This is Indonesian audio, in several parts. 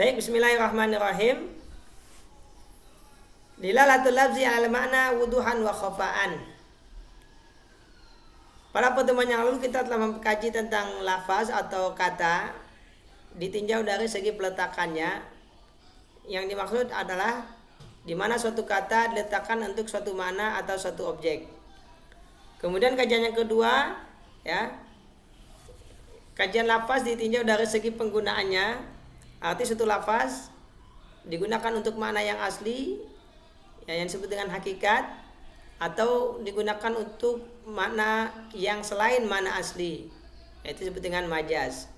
Baik, bismillahirrahmanirrahim. Dilalatul lafzi ala makna wuduhan wa khafa'an. Pada pertemuan yang lalu kita telah mengkaji tentang lafaz atau kata ditinjau dari segi peletakannya. Yang dimaksud adalah di mana suatu kata diletakkan untuk suatu makna atau suatu objek. Kemudian kajian yang kedua, ya, kajian lafaz ditinjau dari segi penggunaannya. Arti suatu lafaz digunakan untuk makna yang asli, ya, yang disebut dengan hakikat, atau digunakan untuk makna yang selain makna asli, yaitu disebut dengan majaz.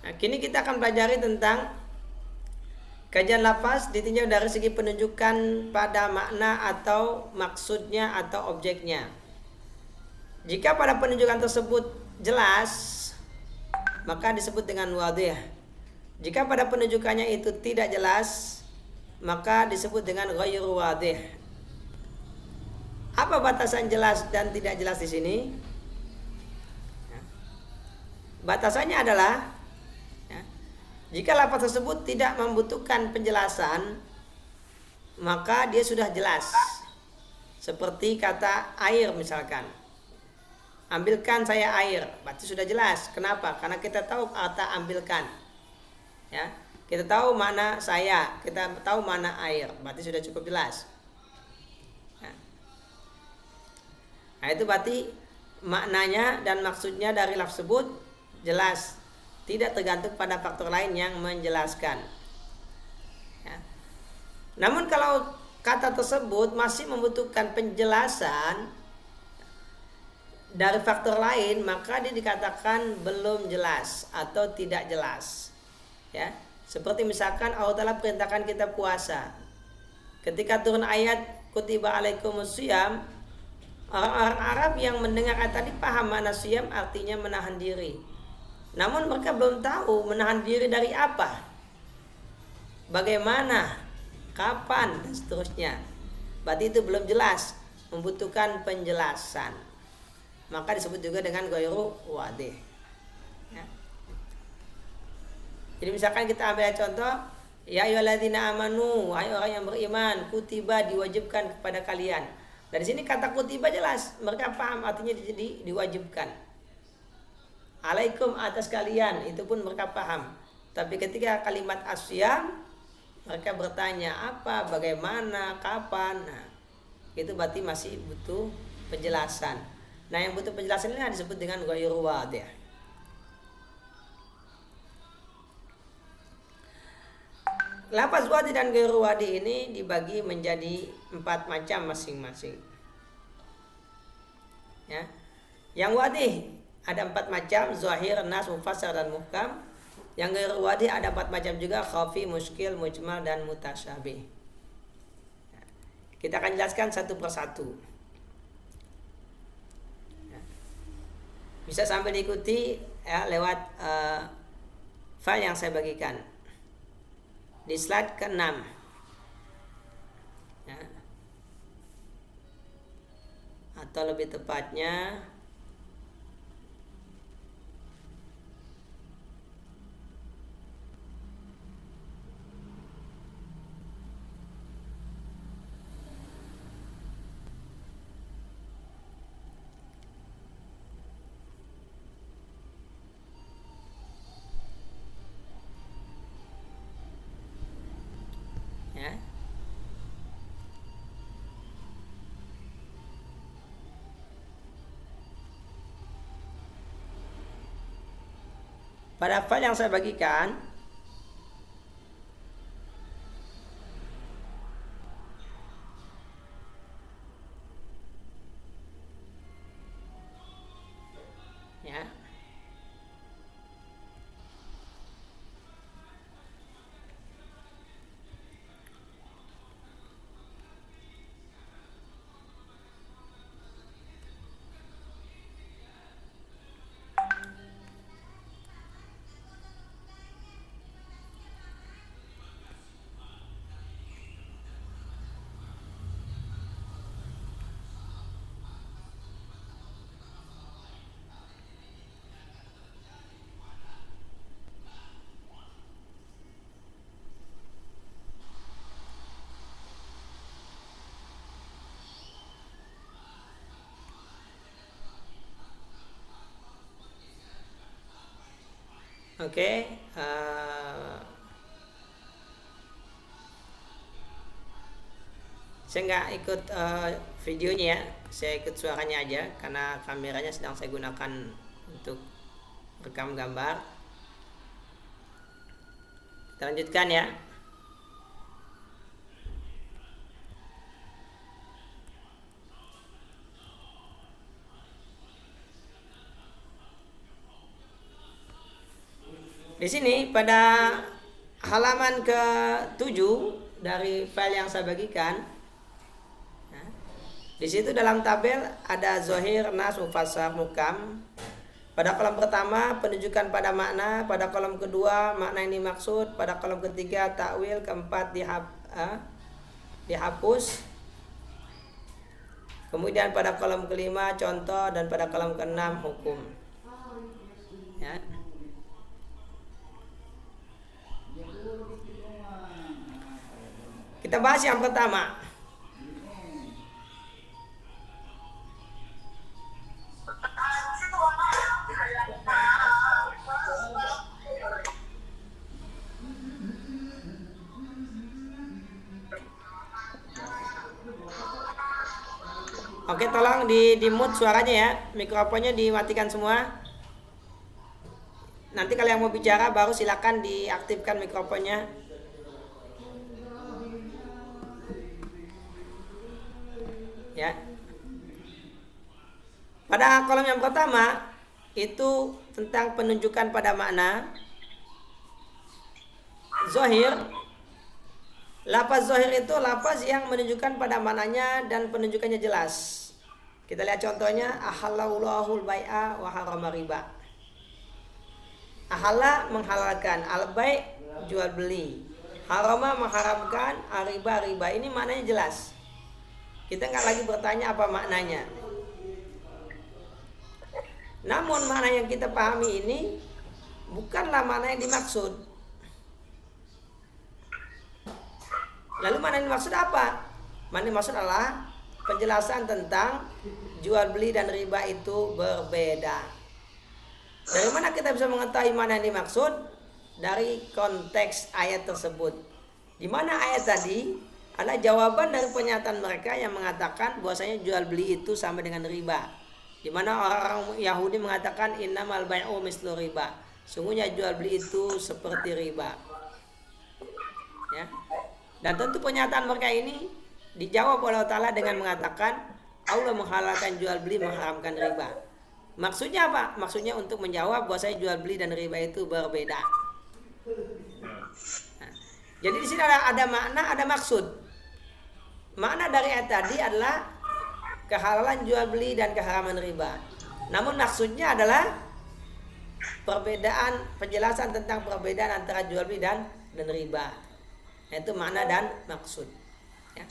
Nah, kini kita akan pelajari tentang kajian lafaz ditinjau dari segi penunjukan pada makna atau maksudnya atau objeknya. Jika pada penunjukan tersebut jelas, maka disebut dengan wadih. Jika pada penunjukannya itu tidak jelas, maka disebut dengan ghairu wadih. Apa batasan jelas dan tidak jelas di sini? Batasannya adalah, ya, jika lafaz tersebut tidak membutuhkan penjelasan, maka dia sudah jelas. Seperti kata air misalkan. Ambilkan saya air, berarti sudah jelas. Kenapa? Karena kita tahu kata ambilkan. Ya, kita tahu mana saya, kita tahu mana air, berarti sudah cukup jelas. Nah, itu berarti maknanya dan maksudnya dari lafaz tersebut jelas, tidak tergantung pada faktor lain yang menjelaskan. Ya. Namun kalau kata tersebut masih membutuhkan penjelasan dari faktor lain, maka dia dikatakan belum jelas atau tidak jelas. Ya, seperti misalkan Allah Ta'ala perintahkan kita puasa. Ketika turun ayat kutiba alaikumusiyam, orang-orang Arab yang mendengar ayat tadi paham makna siyam artinya menahan diri. Namun mereka belum tahu menahan diri dari apa, bagaimana, kapan, dan seterusnya. Berarti itu belum jelas, membutuhkan penjelasan. Maka disebut juga dengan ghairu wadih. Ya. Jadi misalkan kita ambil contoh, ya ayyuhalladzina amanu, wahai orang yang beriman, kutiba diwajibkan kepada kalian. Dari sini kata kutiba jelas, mereka paham artinya diwajibkan. Alaikum atas kalian, itu pun mereka paham. Tapi ketika kalimat asyam, mereka bertanya apa, bagaimana, kapan. Nah, itu berarti masih butuh penjelasan. Nah, yang butuh penjelasan ini disebut dengan ghairu wadih. Lafaz wadih dan ghairu wadih ini dibagi menjadi 4 macam masing-masing. Ya. Yang wadih ada 4 macam, zahir, nas, mufassar, dan muhkam. Yang ghairu wadih ada 4 macam juga, khafi, muskil, mujmal, dan mutasyabih. Ya. Kita akan jelaskan satu persatu. Ya. Bisa sambil diikuti, ya, lewat file yang saya bagikan di slide ke-6. Ya. Atau lebih tepatnya ya. Pada file yang saya bagikan, ya, Oke, saya nggak ikut videonya ya, saya ikut suaranya aja karena kameranya sedang saya gunakan untuk rekam gambar. Kita lanjutkan ya. Di sini pada halaman ke-7 dari file yang saya bagikan, nah, di situ dalam tabel ada zohir, nas, mufassar, mukam. Pada kolom pertama penunjukan pada makna, pada kolom kedua makna yang dimaksud, pada kolom ketiga takwil, keempat dihapus. Kemudian pada kolom kelima contoh dan pada kolom keenam hukum. Ya. Kita bahas yang pertama. Oke, tolong di mute suaranya ya, mikrofonnya dimatikan semua. Nanti kalau yang mau bicara baru silakan diaktifkan mikrofonnya. Ya. Pada kolom yang pertama itu tentang penunjukan pada makna. Zohir, lafaz zohir itu lafaz yang menunjukkan pada maknanya dan penunjukannya jelas. Kita lihat contohnya, ahallallahu al-bai'a wa harrama riba. Ahalla menghalalkan, al-bai' jual beli, harama mengharamkan, riba riba. Ini maknanya jelas. Kita nggak lagi bertanya apa maknanya. Namun makna yang kita pahami ini bukanlah makna yang dimaksud. Lalu mana yang dimaksud apa? Mana yang dimaksud adalah penjelasan tentang jual beli dan riba itu berbeda. Dari mana kita bisa mengetahui mana yang dimaksud? Dari konteks ayat tersebut. Di mana ayat tadi adalah jawaban dari pernyataan mereka yang mengatakan bahwasanya jual beli itu sama dengan riba. Di mana orang Yahudi mengatakan innamal bai'u mislu riba. Sungguhnya jual beli itu seperti riba. Ya. Dan tentu pernyataan mereka ini dijawab oleh Allah Ta'ala dengan mengatakan Allah menghalalkan jual beli, mengharamkan riba. Maksudnya apa? Maksudnya untuk menjawab bahwa saya jual beli dan riba itu berbeda. Nah, jadi di sini ada makna, ada maksud. Makna dari ayat tadi adalah kehalalan jual beli dan keharaman riba. Namun maksudnya adalah perbedaan, penjelasan tentang perbedaan antara jual beli dan riba. Itu makna dan maksud. Ya.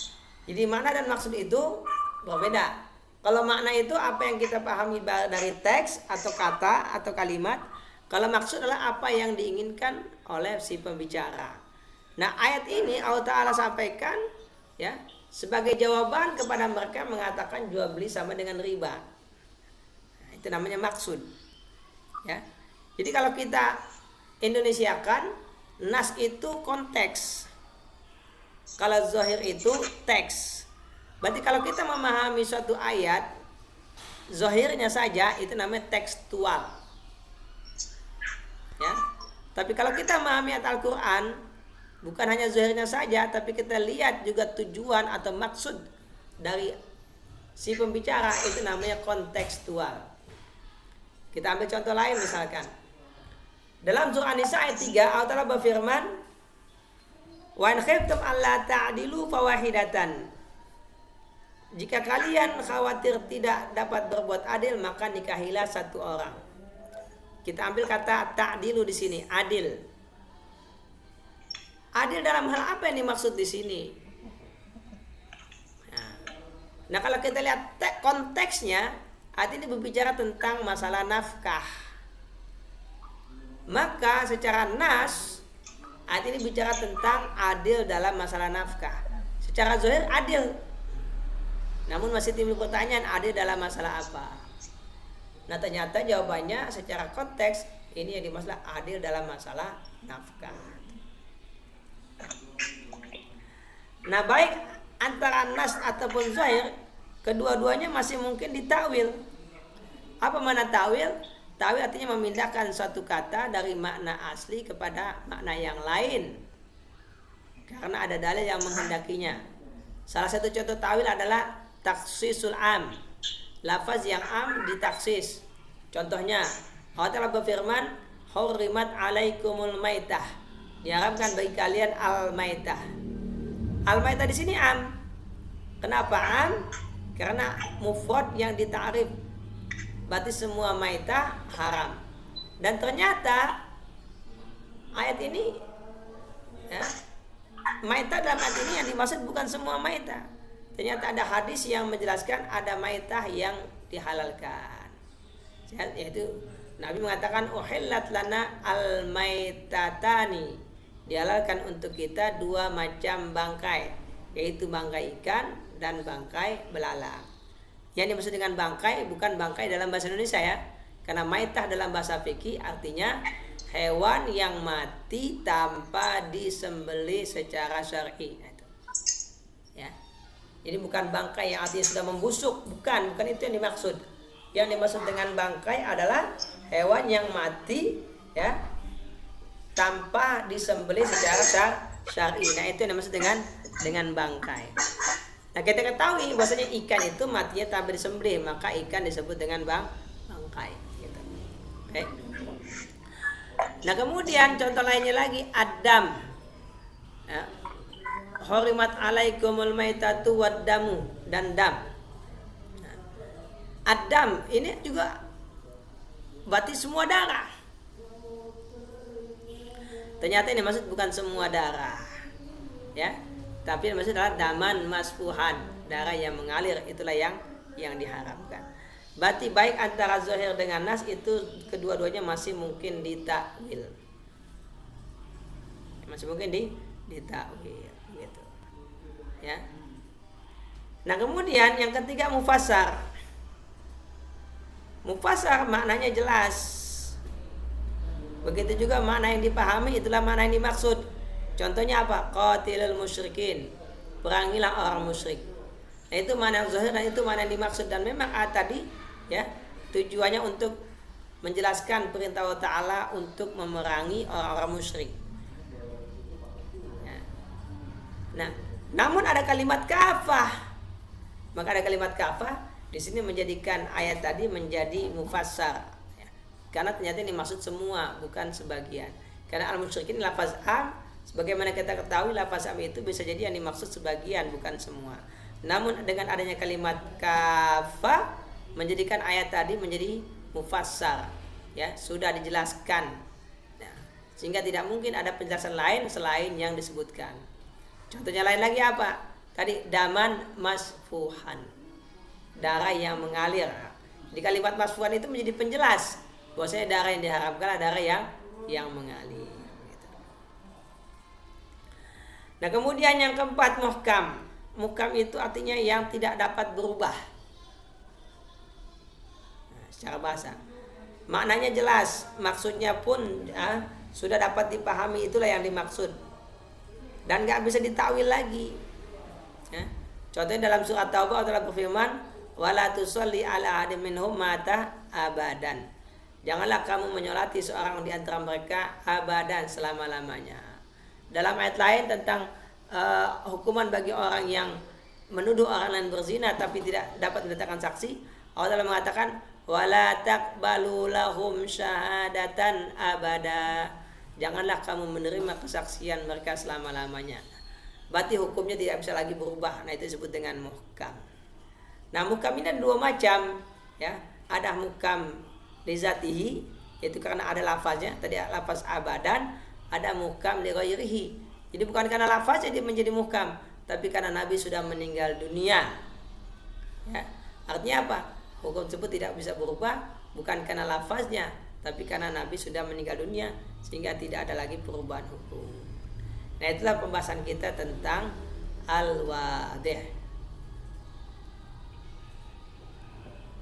Jadi makna dan maksud itu berbeda. Kalau makna itu apa yang kita pahami dari teks atau kata atau kalimat. Kalau maksud adalah apa yang diinginkan oleh si pembicara. Nah, ayat ini Allah Ta'ala sampaikan ya sebagai jawaban kepada mereka mengatakan jual beli sama dengan riba. Nah, itu namanya maksud. Ya. Jadi kalau kita Indonesiakan, nas itu konteks. Kalau zohir itu teks. Berarti kalau kita memahami suatu ayat, zohirnya saja itu namanya tekstual. Ya. Tapi kalau kita memahami ayat Al-Quran, bukan hanya zohirnya saja, tapi kita lihat juga tujuan atau maksud dari si pembicara, itu namanya kontekstual. Kita ambil contoh lain misalkan. Dalam surah An-Nisa ayat 3, Allah Ta'ala berfirman, wa in khiftum alla ta'dilu fawahidatan. Jika kalian khawatir tidak dapat berbuat adil, maka nikahilah satu orang. Kita ambil kata ta'dilu di sini, adil. Adil dalam hal apa yang dimaksud di sini? Nah, kalau kita lihat konteksnya, ayat ini berbicara tentang masalah nafkah. Maka secara nas, ayat ini bicara tentang adil dalam masalah nafkah. Secara zahir adil. Namun masih timbul pertanyaan, adil dalam masalah apa? Nah, ternyata jawabannya secara konteks Ini yang dimaksud adil dalam masalah nafkah. Nah, baik antara nas ataupun zahir, kedua-duanya masih mungkin ditakwil. Apa makna takwil? Takwil artinya memindahkan suatu kata dari makna asli kepada makna yang lain, karena ada dalil yang menghendakinya. Salah satu contoh takwil adalah taksisul am. Lafaz yang am ditaksis. Contohnya, Allah Ta'ala berfirman, hurrimat alaikumul maitah. Diharamkan bagi kalian al-maitah. Al-maitah di sini am. Kenapa am? Karena mufrad yang ditakrif. Berarti semua maitah haram. Dan ternyata ayat ini, ya, maitah dalam ayat ini yang dimaksud bukan semua maitah. Ternyata ada hadis yang menjelaskan ada maitah yang dihalalkan. Yaitu Nabi mengatakan uhillat lana al-maitatani. Dihalalkan untuk kita dua macam bangkai, yaitu bangkai ikan dan bangkai belalang. Yang dimaksud dengan bangkai bukan bangkai dalam bahasa Indonesia ya. Karena maitah dalam bahasa fikih artinya hewan yang mati tanpa disembelih secara syar'i. Ya. Jadi bukan bangkai yang artinya sudah membusuk, bukan itu yang dimaksud. Yang dimaksud dengan bangkai adalah hewan yang mati ya tanpa disembelih secara syar'i. Nah, itu yang dimaksud dengan bangkai. Nah, kita ketahui bahwasanya ikan itu matinya tanpa disembelih, maka ikan disebut dengan bangkai gitu. Oke. Nah, kemudian contoh lainnya lagi adam. Ya. Hurimat alaikumul maitatu waddamu, dan dam. Nah, adam ini juga berarti semua darah. Ternyata ini maksud bukan semua darah. Ya. Tapi yang maksud adalah daman masfuhan, darah yang mengalir, itulah yang diharamkan. Berarti baik antara zahir dengan nas itu kedua-duanya masih mungkin ditakwil. Masih mungkin ditakwil gitu. Ya. Nah, kemudian yang ketiga mufassar. Mufassar maknanya jelas. Begitu juga makna yang dipahami itulah makna yang dimaksud. Contohnya apa? Qatilul musyrikin. Perangilah orang musyrik. Nah, itu mana yang zahir dan itu mana yang dimaksud. Dan memang tadi ya tujuannya untuk menjelaskan perintah Allah Ta'ala untuk memerangi orang-orang musyrik. Ya. Nah, namun ada kalimat kafah. Maka ada kalimat kafah di sini menjadikan ayat tadi menjadi mufassar. Ya. Karena ternyata ini maksud semua, bukan sebagian. Karena al-musyrikin lafaz am. Sebagaimana kita ketahui lafaz am itu bisa jadi yang dimaksud sebagian bukan semua. Namun dengan adanya kalimat kafah menjadikan ayat tadi menjadi mufassar, ya sudah dijelaskan. Nah, sehingga tidak mungkin ada penjelasan lain selain yang disebutkan. Contohnya lain lagi apa? Tadi daman masfuhan, darah yang mengalir. Di kalimat masfuhan itu menjadi penjelas bahwasanya darah yang diharamkan adalah darah yang mengalir. Nah, kemudian yang keempat muhkam. Muhkam itu artinya yang tidak dapat berubah. Nah, secara bahasa. Maknanya jelas, maksudnya pun sudah dapat dipahami, itulah yang dimaksud. Dan gak bisa ditakwil lagi. Ya. Contohnya dalam surat Taubah Allah berfirman, wala tusalli ala ahadin minhum mata abadan. Janganlah kamu menyolati seorang di antara mereka abadan, selama-lamanya. Dalam ayat lain tentang hukuman bagi orang yang menuduh orang lain berzina tapi tidak dapat mendatangkan saksi, Allah Ta'ala mengatakan wala taqbalu lahum syahadatan abada. Janganlah kamu menerima kesaksian mereka selama-lamanya. Berarti hukumnya tidak bisa lagi berubah. Nah, itu disebut dengan muhkam. Nah, muhkam ini ada dua macam, ya. Ada muhkam li zatihi, yaitu karena ada lafaznya, tadi lafaz abadan. Ada muhkam li ghairihi. Jadi bukan karena lafaz jadi menjadi muhkam, tapi karena Nabi sudah meninggal dunia. Ya. Artinya apa? Hukum tersebut tidak bisa berubah bukan karena lafaznya, tapi karena Nabi sudah meninggal dunia sehingga tidak ada lagi perubahan hukum. Nah, itulah pembahasan kita tentang al-wadih.